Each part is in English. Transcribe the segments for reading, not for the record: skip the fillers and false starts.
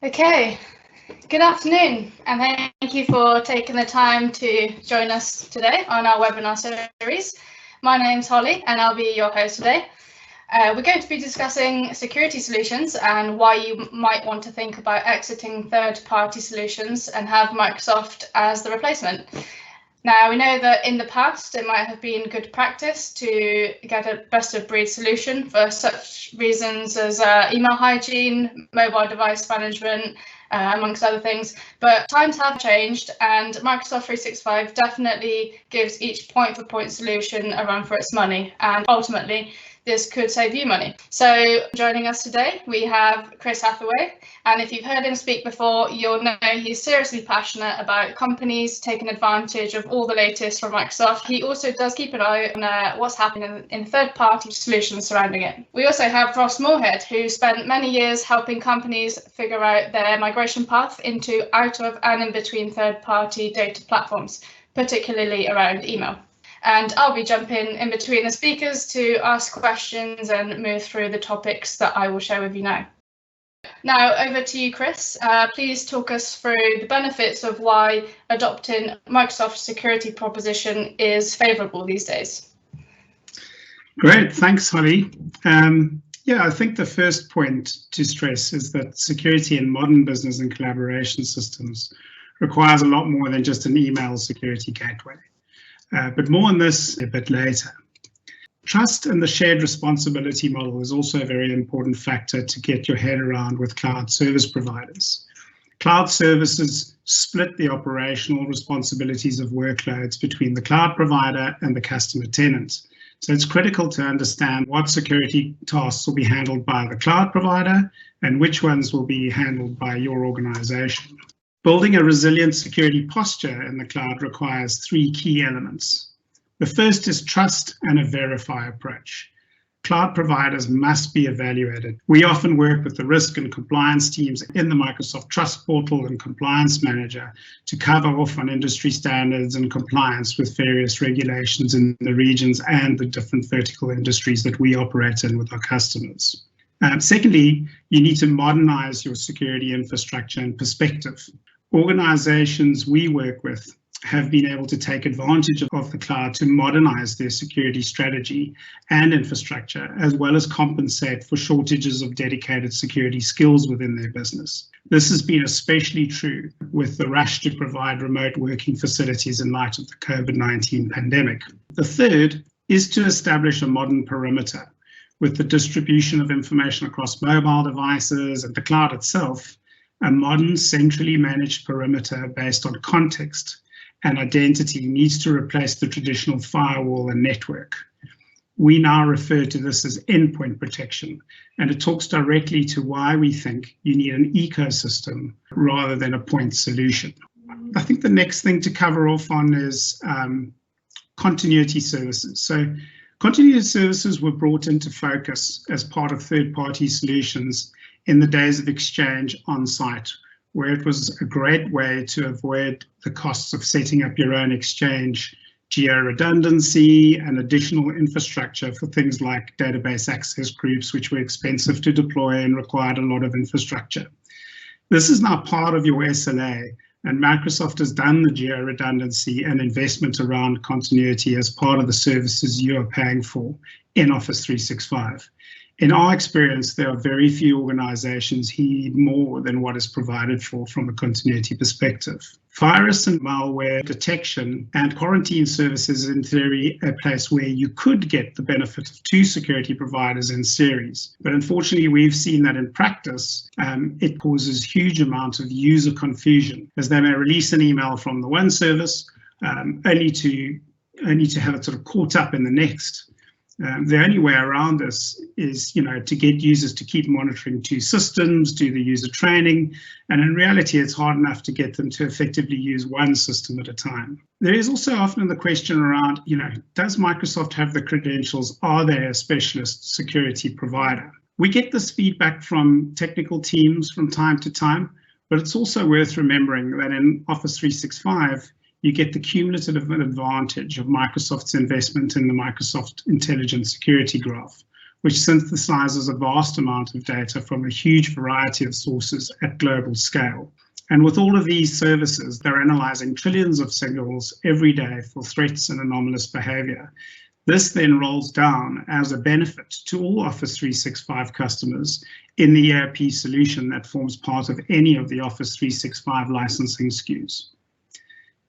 Okay, good afternoon, and thank you for taking the time to join us today on our webinar series. My name's Holly, and I'll be your host today. We're going to be discussing security solutions and why you might want to think about exiting third-party solutions and have Microsoft as the replacement. Now, we know that in the past, it might have been good practice to get a best-of-breed solution for such reasons as email hygiene, mobile device management, amongst other things. But times have changed, and Microsoft 365 definitely gives each point-for-point solution a run for its money, and ultimately, this could save you money. So joining us today, we have Chris Hathaway. And if you've heard him speak before, you'll know he's seriously passionate about companies taking advantage of all the latest from Microsoft. He also does keep an eye on what's happening in third-party solutions surrounding it. We also have Ross Moorhead, who spent many years helping companies figure out their migration path into out of and in between third-party data platforms, particularly around email. And I'll be jumping in between the speakers to ask questions and move through the topics that I will share with you now. Now, over to you, Chris. Please talk us through the benefits of why adopting Microsoft's security proposition is favourable these days. Great, thanks, Holly. I think the first point to stress is that security in modern business and collaboration systems requires a lot more than just an email security gateway. But more on this a bit later. Trust and the shared responsibility model is also a very important factor to get your head around with cloud service providers. Cloud services split the operational responsibilities of workloads between the cloud provider and the customer tenant. So it's critical to understand what security tasks will be handled by the cloud provider and which ones will be handled by your organization. Building a resilient security posture in the cloud requires three key elements. The first is trust and a verify approach. Cloud providers must be evaluated. We often work with the risk and compliance teams in the Microsoft Trust Portal and Compliance Manager to cover off on industry standards and compliance with various regulations in the regions and the different vertical industries that we operate in with our customers. Secondly, you need to modernize your security infrastructure and perspective. Organizations we work with have been able to take advantage of the cloud to modernize their security strategy and infrastructure, as well as compensate for shortages of dedicated security skills within their business. This has been especially true with the rush to provide remote working facilities in light of the COVID-19 pandemic. The third is to establish a modern perimeter. With the distribution of information across mobile devices and the cloud itself, a modern centrally managed perimeter based on context and identity needs to replace the traditional firewall and network. We now refer to this as endpoint protection, and it talks directly to why we think you need an ecosystem rather than a point solution. I think the next thing to cover off on is continuity services. So continuity services were brought into focus as part of third-party solutions in the days of Exchange on-site, where it was a great way to avoid the costs of setting up your own Exchange geo-redundancy and additional infrastructure for things like database access groups, which were expensive to deploy and required a lot of infrastructure. This is now part of your SLA, and Microsoft has done the geo-redundancy and investment around continuity as part of the services you are paying for in Office 365. In our experience, there are very few organizations who need more than what is provided for from a continuity perspective. Virus and malware detection and quarantine services, in theory, a place where you could get the benefit of two security providers in series. But unfortunately, we've seen that in practice, it causes huge amounts of user confusion, as they may release an email from the one service only to have it sort of caught up in the next. The only way around this is, to get users to keep monitoring two systems, do the user training, and in reality, it's hard enough to get them to effectively use one system at a time. There is also often the question around, does Microsoft have the credentials? Are they a specialist security provider? We get this feedback from technical teams from time to time, but it's also worth remembering that in Office 365, you get the cumulative advantage of Microsoft's investment in the Microsoft Intelligent Security Graph, which synthesizes a vast amount of data from a huge variety of sources at global scale. And with all of these services, they're analyzing trillions of signals every day for threats and anomalous behavior. This then rolls down as a benefit to all Office 365 customers in the ERP solution that forms part of any of the Office 365 licensing SKUs.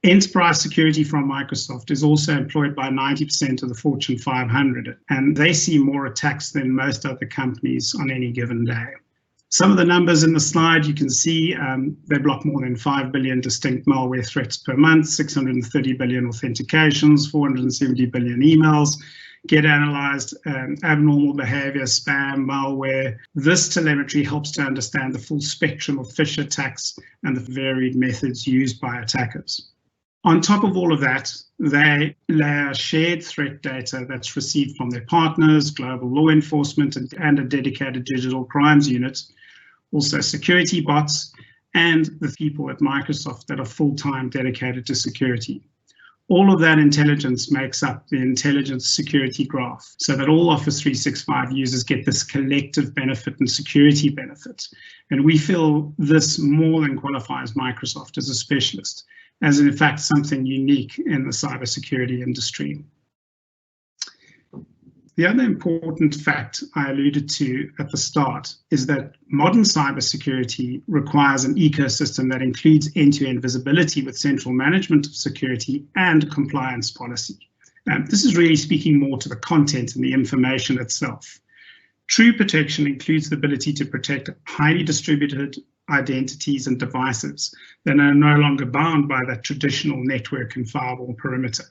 Enterprise security from Microsoft is also employed by 90% of the Fortune 500, and they see more attacks than most other companies on any given day. Some of the numbers in the slide you can see, they block more than 5 billion distinct malware threats per month, 630 billion authentications, 470 billion emails, get analyzed, abnormal behavior, spam, malware. This telemetry helps to understand the full spectrum of phish attacks and the varied methods used by attackers. On top of all of that, they layer shared threat data that's received from their partners, global law enforcement, and a dedicated digital crimes unit, also security bots, and the people at Microsoft that are full-time dedicated to security. All of that intelligence makes up the intelligence security graph, so that all Office 365 users get this collective benefit and security benefit. And we feel this more than qualifies Microsoft as a specialist, as in fact something unique in the cybersecurity industry. The other important fact I alluded to at the start is that modern cybersecurity requires an ecosystem that includes end-to-end visibility with central management of security and compliance policy. This is really speaking more to the content and the information itself. True protection includes the ability to protect highly distributed identities and devices that are no longer bound by that traditional network and firewall perimeter.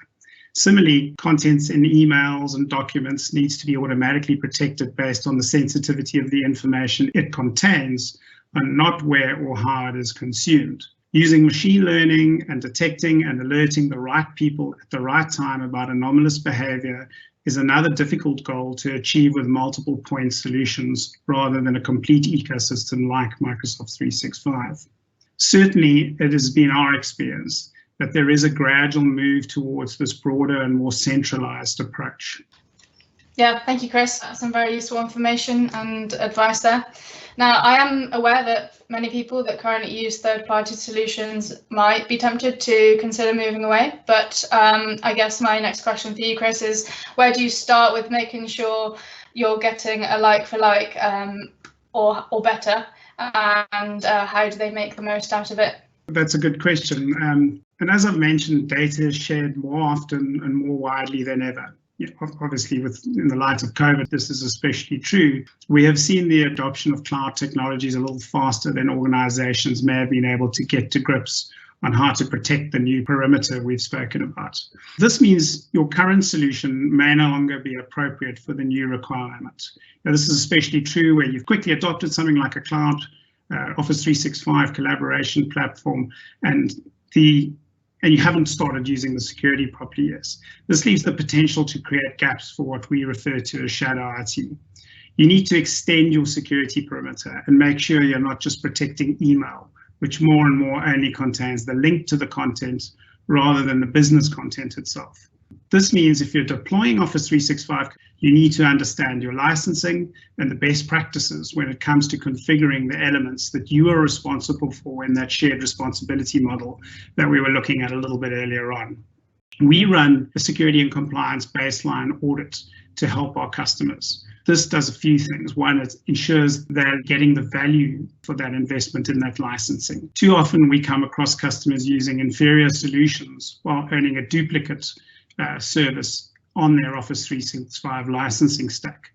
Similarly, contents in emails and documents needs to be automatically protected based on the sensitivity of the information it contains and not where or how it is consumed. Using machine learning and detecting and alerting the right people at the right time about anomalous behavior is another difficult goal to achieve with multiple point solutions rather than a complete ecosystem like Microsoft 365. Certainly, it has been our experience that there is a gradual move towards this broader and more centralized approach. Yeah, thank you, Chris. That's some very useful information and advice there. Now, I am aware that many people that currently use third-party solutions might be tempted to consider moving away, but I guess my next question for you, Chris, is where do you start with making sure you're getting a like-for-like or better, and how do they make the most out of it? That's a good question. And as I've mentioned, data is shared more often and more widely than ever. Obviously, in the light of COVID, this is especially true. We have seen the adoption of cloud technologies a little faster than organizations may have been able to get to grips on how to protect the new perimeter we've spoken about. This means your current solution may no longer be appropriate for the new requirement. Now, this is especially true where you've quickly adopted something like a cloud Office 365 collaboration platform and you haven't started using the security properly yet. This leaves the potential to create gaps for what we refer to as shadow IT. You need to extend your security perimeter and make sure you're not just protecting email, which more and more only contains the link to the content rather than the business content itself. This means if you're deploying Office 365, you need to understand your licensing and the best practices when it comes to configuring the elements that you are responsible for in that shared responsibility model that we were looking at a little bit earlier on. We run a security and compliance baseline audit to help our customers. This does a few things. One, it ensures they're getting the value for that investment in that licensing. Too often we come across customers using inferior solutions while earning a duplicate service on their Office 365 licensing stack.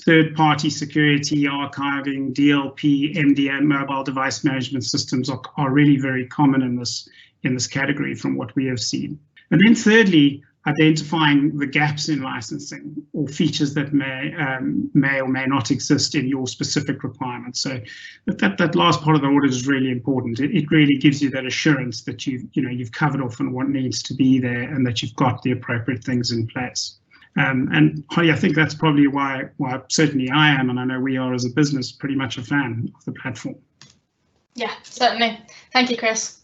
Third-party security, archiving, DLP, MDM, mobile device management systems are really very common in this category from what we have seen. And then thirdly, identifying the gaps in licensing or features that may or may not exist in your specific requirements. So that last part of the audit is really important. It really gives you that assurance that you've covered off on what needs to be there and that you've got the appropriate things in place. And Holly, I think that's probably why certainly I am, and I know we are as a business, pretty much a fan of the platform. Yeah, certainly. Thank you, Chris.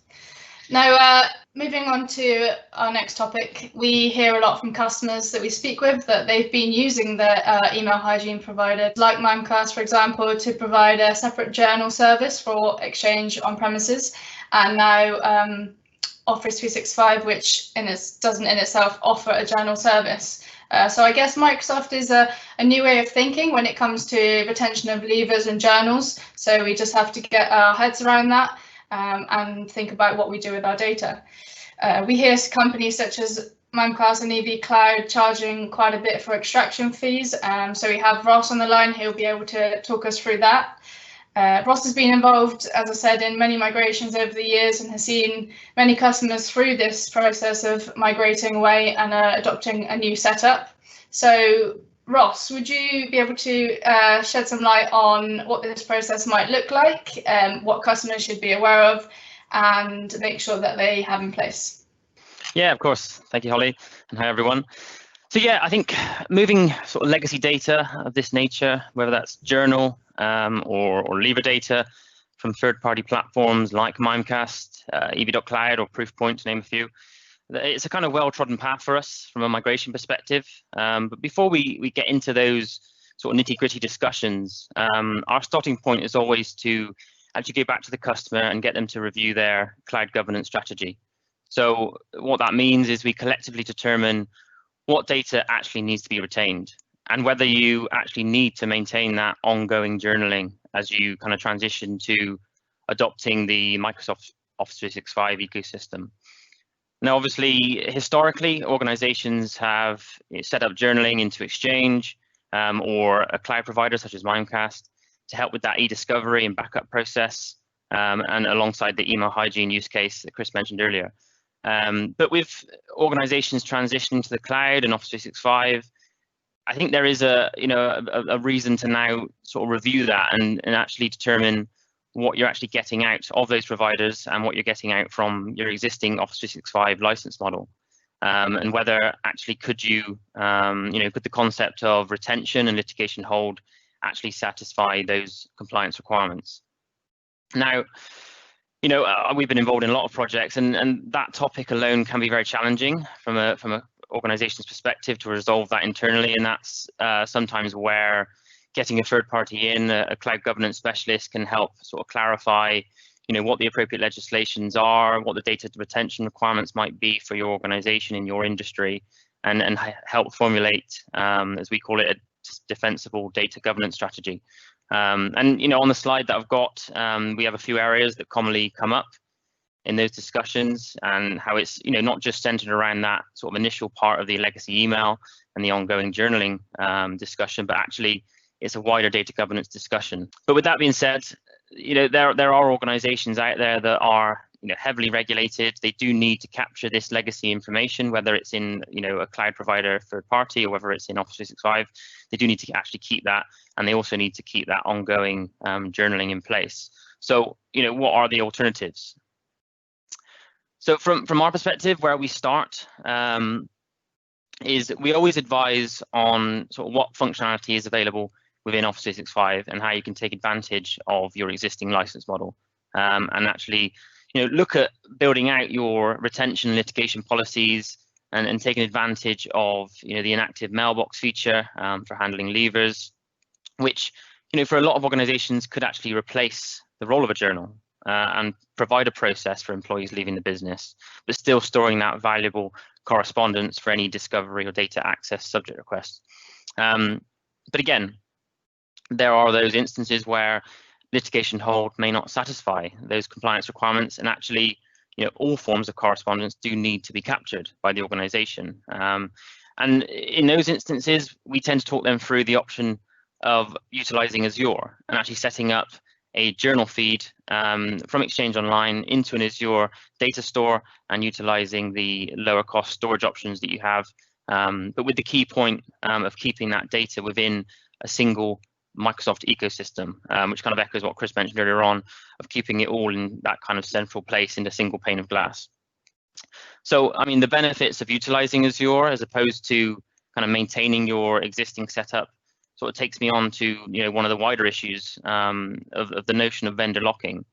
Now, moving on to our next topic, we hear a lot from customers that we speak with that they've been using the email hygiene provider, like Mimecast, for example, to provide a separate journal service for Exchange on premises, and now Office 365, which doesn't in itself offer a journal service. So I guess Microsoft is a new way of thinking when it comes to retention of leavers and journals. So we just have to get our heads around that and think about what we do with our data. We hear companies such as Mimecast and EV Cloud charging quite a bit for extraction fees. So we have Ross on the line. He'll be able to talk us through that. Ross has been involved, as I said, in many migrations over the years and has seen many customers through this process of migrating away and adopting a new setup. So, Ross, would you be able to shed some light on what this process might look like, what customers should be aware of, and make sure that they have in place? Yeah, of course. Thank you, Holly, and hi, everyone. So yeah, I think moving sort of legacy data of this nature, whether that's journal or leaver data from third-party platforms like Mimecast, EV.Cloud, or Proofpoint, to name a few, it's a kind of well-trodden path for us from a migration perspective. But before we get into those sort of nitty-gritty discussions, our starting point is always to actually go back to the customer and get them to review their cloud governance strategy. So what that means is we collectively determine what data actually needs to be retained and whether you actually need to maintain that ongoing journaling as you kind of transition to adopting the Microsoft Office 365 ecosystem. Now, obviously, historically, organizations have set up journaling into Exchange or a cloud provider such as Mimecast to help with that e-discovery and backup process, and alongside the email hygiene use case that Chris mentioned earlier. But with organizations transitioning to the cloud and Office 365, I think there is a reason to now sort of review that and actually determine what you're actually getting out of those providers and what you're getting out from your existing Office 365 license model, and whether actually could the concept of retention and litigation hold actually satisfy those compliance requirements. Now, we've been involved in a lot of projects, and that topic alone can be very challenging from a organization's perspective to resolve that internally, and that's sometimes where getting a third party in, a cloud governance specialist, can help sort of clarify, what the appropriate legislations are, what the data retention requirements might be for your organization in your industry, and help formulate, as we call it, a defensible data governance strategy. And on the slide that I've got, we have a few areas that commonly come up in those discussions, and how it's not just centered around that sort of initial part of the legacy email and the ongoing journaling discussion, but actually it's a wider data governance discussion. But with that being said, there are organizations out there that are heavily regulated. They do need to capture this legacy information, whether it's in a cloud provider third party or whether it's in Office 365. They do need to actually keep that, and they also need to keep that ongoing journaling in place. So what are the alternatives? So from our perspective, where we start is we always advise on sort of what functionality is available within Office 365 and how you can take advantage of your existing license model, and actually look at building out your retention and litigation policies, and taking advantage of the inactive mailbox feature for handling leavers, which for a lot of organizations could actually replace the role of a journal and provide a process for employees leaving the business, but still storing that valuable correspondence for any discovery or data access subject requests. But again, there are those instances where litigation hold may not satisfy those compliance requirements, and actually all forms of correspondence do need to be captured by the organization. And in those instances, we tend to talk them through the option of utilizing Azure and actually setting up a journal feed from Exchange Online into an Azure data store and utilizing the lower cost storage options that you have, but with the key point of keeping that data within a single Microsoft ecosystem, which kind of echoes what Chris mentioned earlier on, of keeping it all in that kind of central place in a single pane of glass. So, I mean, the benefits of utilizing Azure as opposed to kind of maintaining your existing setup sort of takes me on to one of the wider issues of the notion of vendor locking.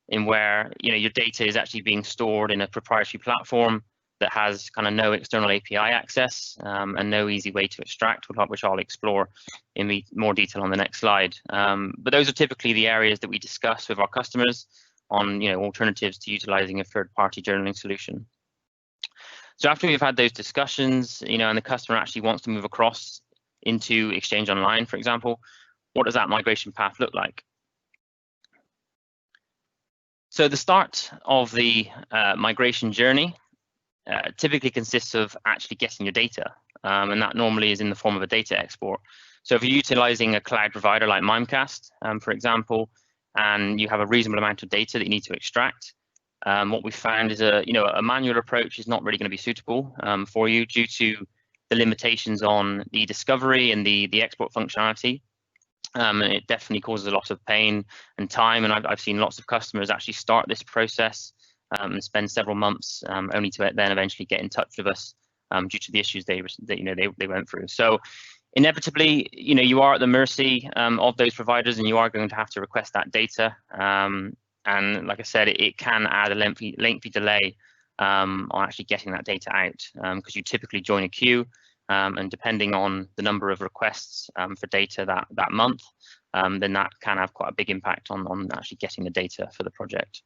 in where your data is actually being stored in a proprietary platform that has kind of no external API access and no easy way to extract, which I'll explore in more detail on the next slide. But those are typically the areas that we discuss with our customers on alternatives to utilizing a third-party journaling solution. So after we've had those discussions, and the customer actually wants to move across into Exchange Online, for example, what does that migration path look like? So the start of the migration journey typically consists of actually getting your data, and that normally is in the form of a data export. So if you're utilizing a cloud provider like Mimecast, for example, and you have a reasonable amount of data that you need to extract, what we found is a manual approach is not really going to be suitable for you due to the limitations on the discovery and the export functionality. And it definitely causes a lot of pain and time, and I've seen lots of customers actually start this process and spend several months only to then eventually get in touch with us due to the issues they went through. So inevitably, you are at the mercy of those providers, and you are going to have to request that data. And like I said, it can add a lengthy delay on actually getting that data out, because you typically join a queue, and depending on the number of requests for data that month, then that can have quite a big impact on actually getting the data for the project.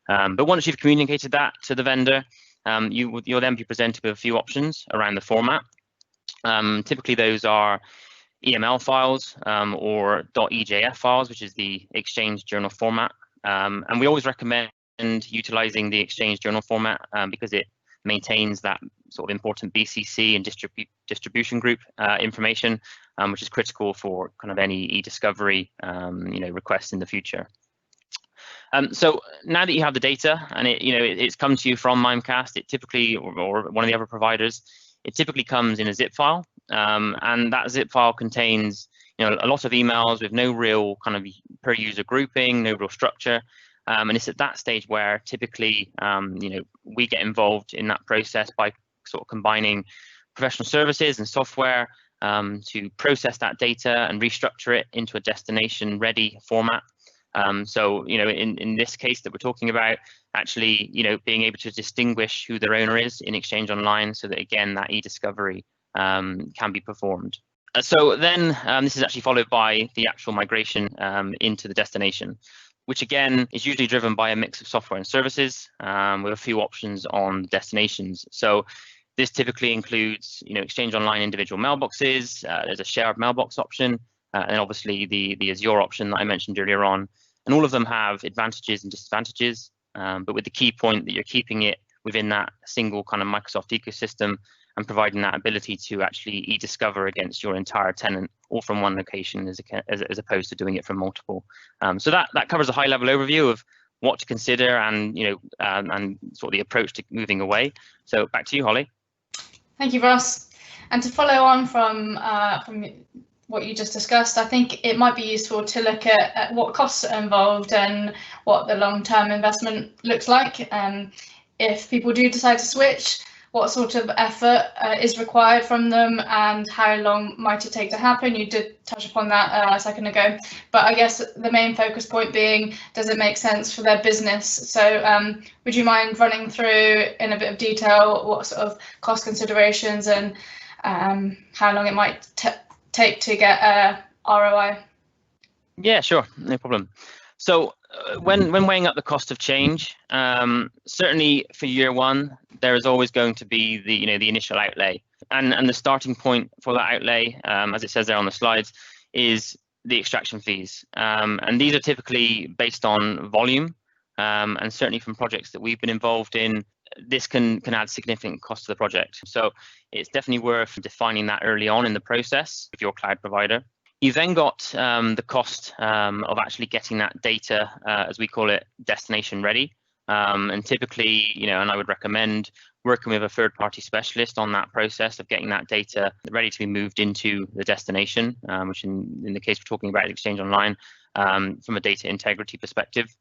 But once you've communicated that to the vendor, you'll then be presented with a few options around the format. Typically, those are EML files or .ejf files, which is the Exchange journal format. And we always recommend utilizing the Exchange journal format because it maintains that sort of important BCC and distribution group information, which is critical for kind of any e-discovery requests in the future. So now that you have the data and it's come to you from Mimecast, it typically, or one of the other providers, it typically comes in a zip file, and that zip file contains a lot of emails with no real kind of per user grouping, no real structure. And it's at that stage where typically, we get involved in that process by sort of combining professional services and software to process that data and restructure it into a destination-ready format. So, in this case that we're talking about, actually, being able to distinguish who their owner is in Exchange Online, so that again, that e-discovery can be performed. So then this is actually followed by the actual migration into the destination, which again is usually driven by a mix of software and services with a few options on destinations. So this typically includes, Exchange Online individual mailboxes. There's a shared mailbox option, and obviously the Azure option that I mentioned earlier on. And all of them have advantages and disadvantages, but with the key point that you're keeping it within that single kind of Microsoft ecosystem and providing that ability to actually e-discover against your entire tenant, all from one location, as opposed to doing it from multiple. So that covers a high-level overview of what to consider and and sort of the approach to moving away. So back to you, Holly. Thank you, Ross. And to follow on from what you just discussed, I think it might be useful to look at what costs are involved and what the long-term investment looks like. If people do decide to switch, what sort of effort is required from them and how long might it take to happen? You did touch upon that a second ago, but I guess the main focus point being, does it make sense for their business? So would you mind running through in a bit of detail what sort of cost considerations and how long it might take to get a ROI? Yeah, sure, no problem. So when weighing up the cost of change, certainly for year one, there is always going to be the initial outlay, and the starting point for that outlay, as it says there on the slides, is the extraction fees, and these are typically based on volume, and certainly from projects that we've been involved in, this can add significant cost to the project. So it's definitely worth defining that early on in the process with your cloud provider. You've then got the cost of actually getting that data, as we call it, destination ready. And typically, and I would recommend working with a third-party specialist on that process of getting that data ready to be moved into the destination, which in the case we're talking about Exchange Online, from a data integrity perspective.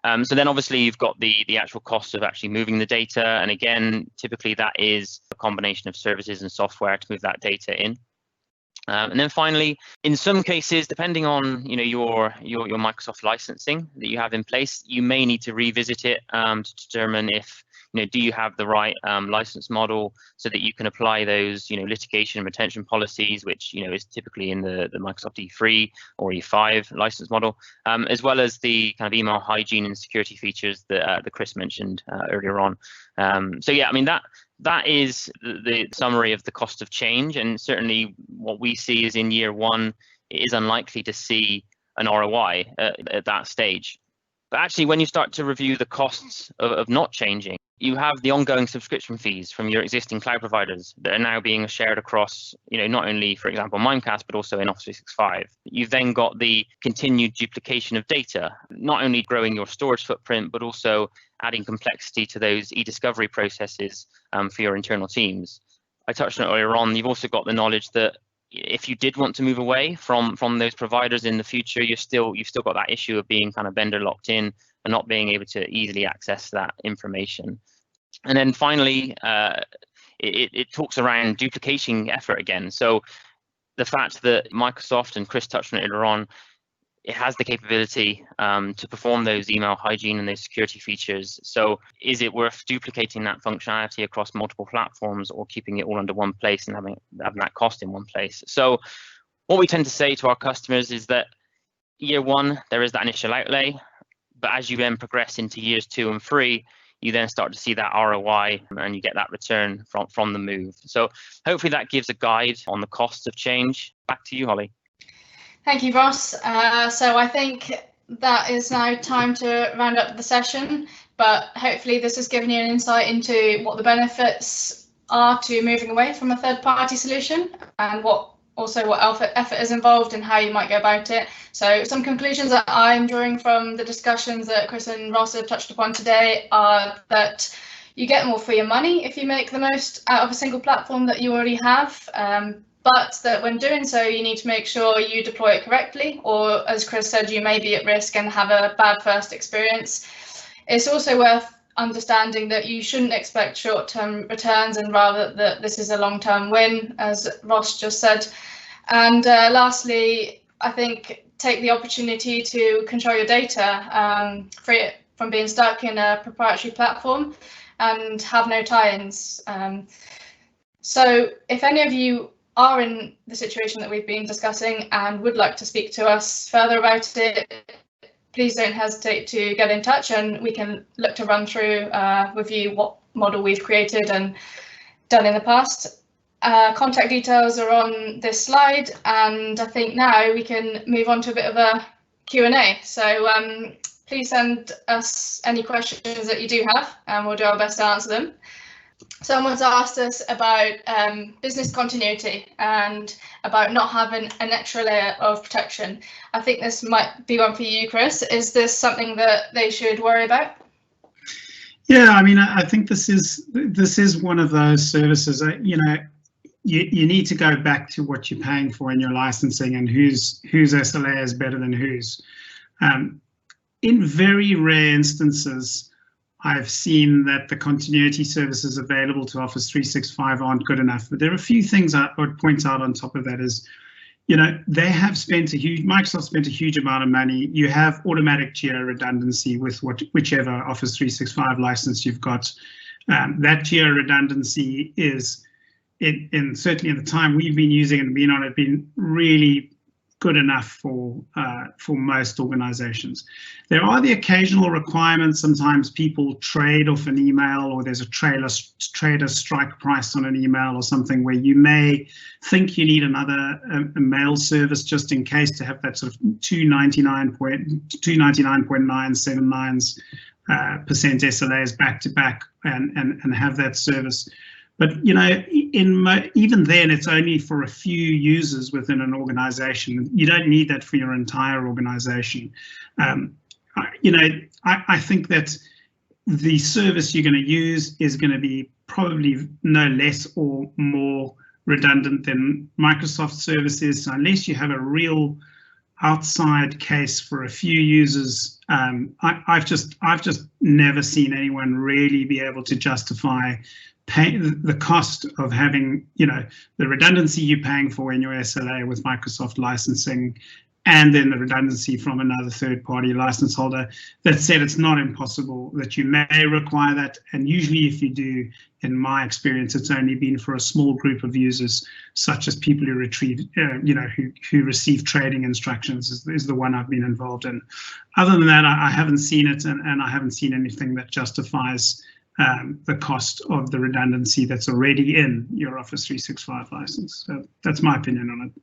So then obviously you've got the actual cost of actually moving the data. And again, typically that is a combination of services and software to move that data in. And then finally, in some cases, depending on your Microsoft licensing that you have in place, you may need to revisit it to determine if do you have the right license model so that you can apply those litigation and retention policies, which is typically in the Microsoft E3 or E5 license model, as well as the kind of email hygiene and security features that Chris mentioned earlier on. So yeah, I mean that is the summary of the cost of change, and certainly what we see is in year one, it is unlikely to see an ROI at that stage. But actually, when you start to review the costs of not changing, you have the ongoing subscription fees from your existing cloud providers that are now being shared across, not only, for example, Mimecast, but also in Office 365. You've then got the continued duplication of data, not only growing your storage footprint, but also adding complexity to those e-discovery processes for your internal teams. I touched on it earlier on. You've also got the knowledge that if you did want to move away from those providers in the future, you've still got that issue of being kind of vendor locked in and not being able to easily access that information. And then finally, it talks around duplicating effort again. So the fact that Microsoft, and Chris touched on it earlier on, it has the capability to perform those email hygiene and those security features. So is it worth duplicating that functionality across multiple platforms, or keeping it all under one place and having that cost in one place? So what we tend to say to our customers is that year one, there is that initial outlay, but as you then progress into years 2 and 3, you then start to see that ROI and you get that return from the move. So hopefully that gives a guide on the costs of change. Back to you, Holly. Thank you, Ross. So I think that is now time to round up the session, but hopefully this has given you an insight into what the benefits are to moving away from a third-party solution, and what effort is involved and how you might go about it. So some conclusions that I'm drawing from the discussions that Chris and Ross have touched upon today are that you get more for your money if you make the most out of a single platform that you already have, but that when doing so, you need to make sure you deploy it correctly, or as Chris said, you may be at risk and have a bad first experience. It's also worth understanding that you shouldn't expect short-term returns, and rather that this is a long-term win, as Ross just said. And lastly, I think take the opportunity to control your data, free it from being stuck in a proprietary platform, and have no tie-ins. So if any of you are in the situation that we've been discussing and would like to speak to us further about it, please don't hesitate to get in touch, and we can look to run through with you what model we've created and done in the past. Contact details are on this slide, and I think now we can move on to a bit of a Q&A. So please send us any questions that you do have, and we'll do our best to answer them. Someone's asked us about business continuity and about not having an extra layer of protection. I think this might be one for you, Chris. Is this something that they should worry about? Yeah, I mean, I think this is one of those services. You need to go back to what you're paying for in your licensing and whose SLA is better than whose. In very rare instances, I've seen that the continuity services available to Office 365 aren't good enough. But there are a few things I would point out on top of that is, they have Microsoft spent a huge amount of money. You have automatic geo redundancy with whichever Office 365 license you've got. That geo redundancy is, certainly at the time we've been using and been on it, been really good enough for most organizations. There are the occasional requirements. Sometimes people trade off an email, or there's a trader strike price on an email or something where you may think you need another a mail service just in case, to have that sort of 299.979% SLAs back to back and have that service. But even then, it's only for a few users within an organization. You don't need that for your entire organization. I think that the service you're going to use is going to be probably no less or more redundant than Microsoft services. So unless you have a real outside case for a few users, I've just never seen anyone really be able to justify the cost of having, the redundancy you're paying for in your SLA with Microsoft licensing, and then the redundancy from another third-party license holder. That said, it's not impossible that you may require that, and usually if you do, in my experience, it's only been for a small group of users, such as people who retrieve, who receive trading instructions is the one I've been involved in. Other than that, I haven't seen it, and I haven't seen anything that justifies the cost of the redundancy that's already in your Office 365 license. So that's my opinion on it.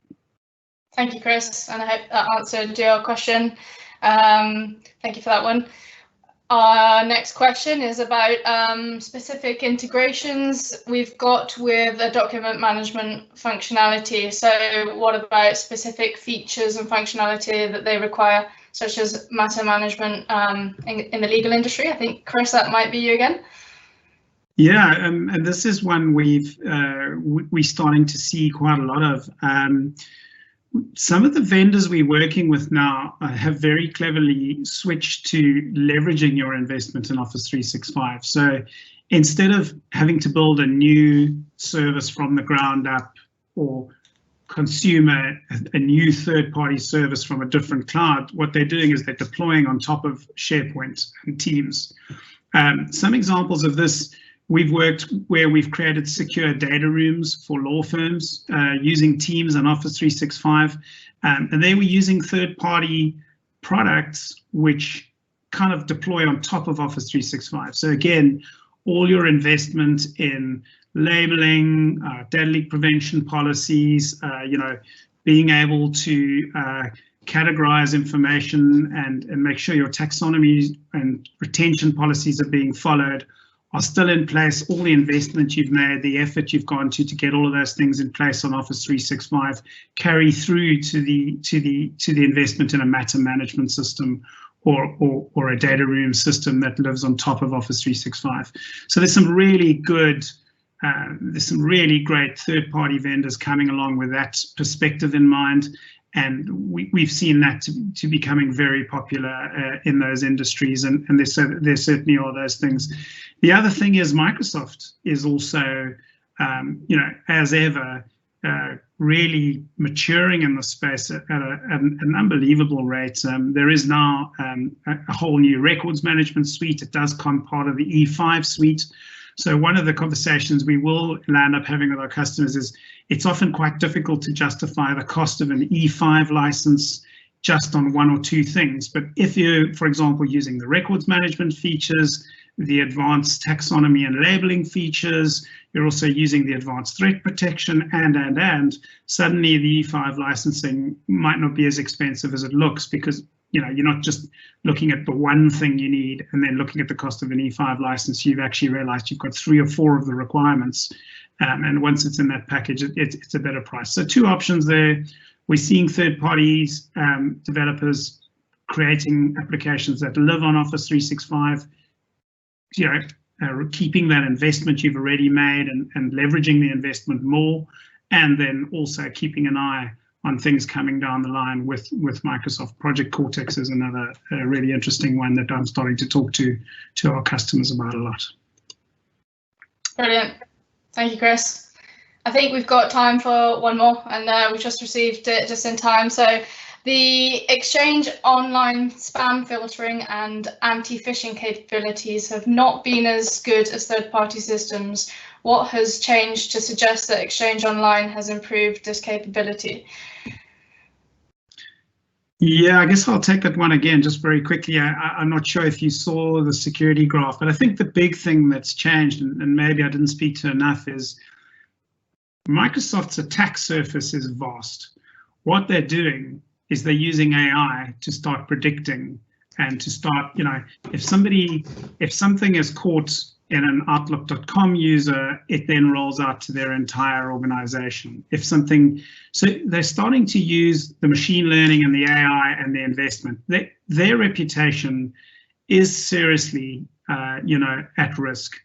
Thank you, Chris, and I hope that answered your question. Thank you for that one. Our next question is about specific integrations we've got with a document management functionality. So what about specific features and functionality that they require, such as matter management in the legal industry? I think, Chris, that might be you again. Yeah, and this is one we're starting to see quite a lot of. Some of the vendors we're working with now have very cleverly switched to leveraging your investment in Office 365. So instead of having to build a new service from the ground up or consume a new third-party service from a different cloud, what they're doing is they're deploying on top of SharePoint and Teams. Some examples of this, we've worked where we've created secure data rooms for law firms using Teams and Office 365, and they were using third-party products which kind of deploy on top of Office 365. So again, all your investment in labeling, data leak prevention policies, being able to categorize information and make sure your taxonomy and retention policies are being followed are still in place. All the investment you've made, the effort you've gone to get all of those things in place on Office 365 carry through to the investment in a matter management system or a data room system that lives on top of Office 365. So there's some really good, there's some really great third-party vendors coming along with that perspective in mind. And we've seen that to becoming very popular in those industries, and there certainly are those things. The other thing is Microsoft is also, as ever, really maturing in the space at an unbelievable rate. There is now a whole new records management suite. It does come part of the E5 suite. So one of the conversations we will land up having with our customers is it's often quite difficult to justify the cost of an E5 license just on one or two things. But if you're, for example, using the records management features, the advanced taxonomy and labeling features, you're also using the advanced threat protection and suddenly the E5 licensing might not be as expensive as it looks, because you're not just looking at the one thing you need and then looking at the cost of an E5 license. You've actually realized you've got 3 or 4 of the requirements. And once it's in that package, it's a better price. So 2 options there. We're seeing third parties, developers creating applications that live on Office 365, keeping that investment you've already made and leveraging the investment more, and then also keeping an eye on things coming down the line with Microsoft. Project Cortex is another really interesting one that I'm starting to talk to our customers about a lot. Brilliant. Thank you, Chris. I think we've got time for one more, and we just received it just in time. So the Exchange online spam filtering and anti-phishing capabilities have not been as good as third-party systems. What has changed to suggest that Exchange Online has improved this capability? Yeah, I guess I'll take that one again just very quickly. I'm not sure if you saw the security graph, but I think the big thing that's changed, and maybe I didn't speak to enough, is Microsoft's attack surface is vast. What they're doing is they're using AI to start predicting and to start, if something is caught in an Outlook.com user, it then rolls out to their entire organization. So they're starting to use the machine learning and the AI and the investment. Their reputation is seriously, at risk.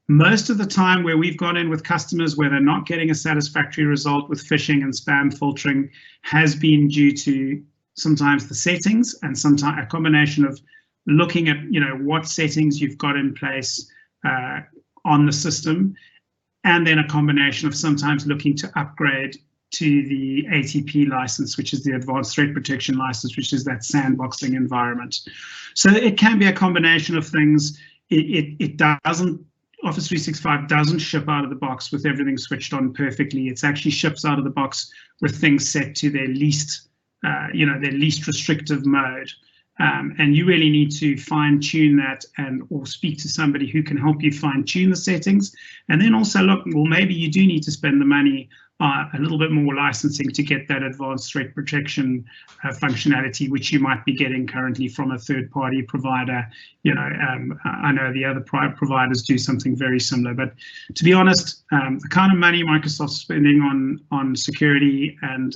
Most of the time where we've gone in with customers where they're not getting a satisfactory result with phishing and spam filtering has been due to sometimes the settings and sometimes a combination of looking at, what settings you've got in place on the system, and then a combination of sometimes looking to upgrade to the ATP license, which is the Advanced Threat Protection license, which is that sandboxing environment. So it can be a combination of things. It doesn't, Office 365 doesn't ship out of the box with everything switched on perfectly. It's actually ships out of the box with things set to their least, their least restrictive mode. And you really need to fine tune that or speak to somebody who can help you fine tune the settings. And then also look, well, maybe you do need to spend the money a little bit more licensing to get that advanced threat protection functionality, which you might be getting currently from a third-party provider. I know the other providers do something very similar, but to be honest, the kind of money Microsoft's spending on security and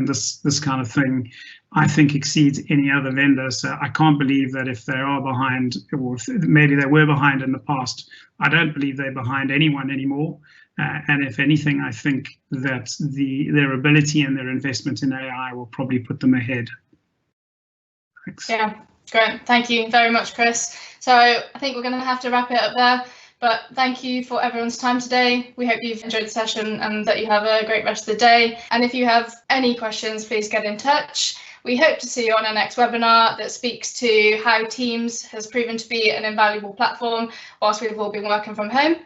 this kind of thing, I think exceeds any other vendor. So I can't believe that if they are behind, or maybe they were behind in the past, I don't believe they're behind anyone anymore. And if anything, I think that their ability and their investment in AI will probably put them ahead. Thanks. Yeah, great. Thank you very much, Chris. So I think we're going to have to wrap it up there. But thank you for everyone's time today. We hope you've enjoyed the session and that you have a great rest of the day. And if you have any questions, please get in touch. We hope to see you on our next webinar that speaks to how Teams has proven to be an invaluable platform whilst we've all been working from home.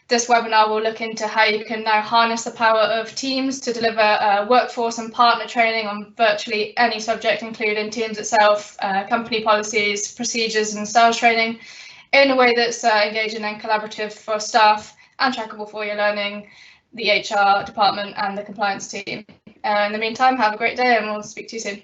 This webinar will look into how you can now harness the power of Teams to deliver workforce and partner training on virtually any subject, including Teams itself, company policies, procedures and sales training, in a way that's engaging and collaborative for staff and trackable for your learning, the HR department and the compliance team. In the meantime, have a great day and we'll speak to you soon.